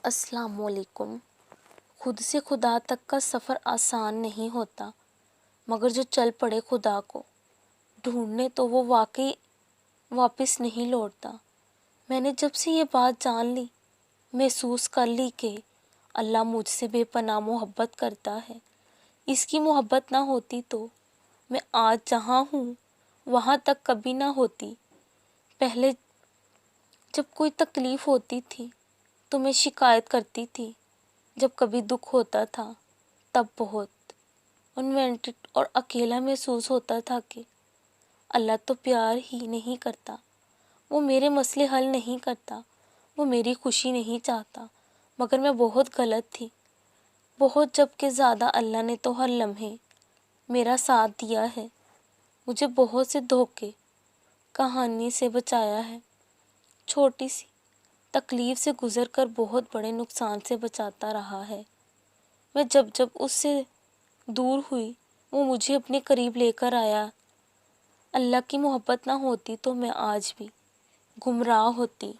السلام علیکم۔ خود سے خدا تک کا سفر آسان نہیں ہوتا، مگر جو چل پڑے خدا کو ڈھونڈنے تو وہ واقعی واپس نہیں لوٹتا۔ میں نے جب سے یہ بات جان لی، محسوس کر لی کہ اللہ مجھ سے بے پناہ محبت کرتا ہے۔ اس کی محبت نہ ہوتی تو میں آج جہاں ہوں وہاں تک کبھی نہ ہوتی۔ پہلے جب کوئی تکلیف ہوتی تھی تو میں شکایت کرتی تھی، جب کبھی دکھ ہوتا تھا تب بہت انوینٹڈ اور اکیلا محسوس ہوتا تھا کہ اللہ تو پیار ہی نہیں کرتا، وہ میرے مسئلے حل نہیں کرتا، وہ میری خوشی نہیں چاہتا۔ مگر میں بہت غلط تھی، بہت، جب کہ زیادہ اللہ نے تو ہر لمحے میرا ساتھ دیا ہے، مجھے بہت سے دھوکے کہانی سے بچایا ہے، چھوٹی سی تکلیف سے گزر کر بہت بڑے نقصان سے بچاتا رہا ہے۔ میں جب اس سے دور ہوئی وہ مجھے اپنے قریب لے کر آیا۔ اللہ کی محبت نہ ہوتی تو میں آج بھی گمراہ ہوتی۔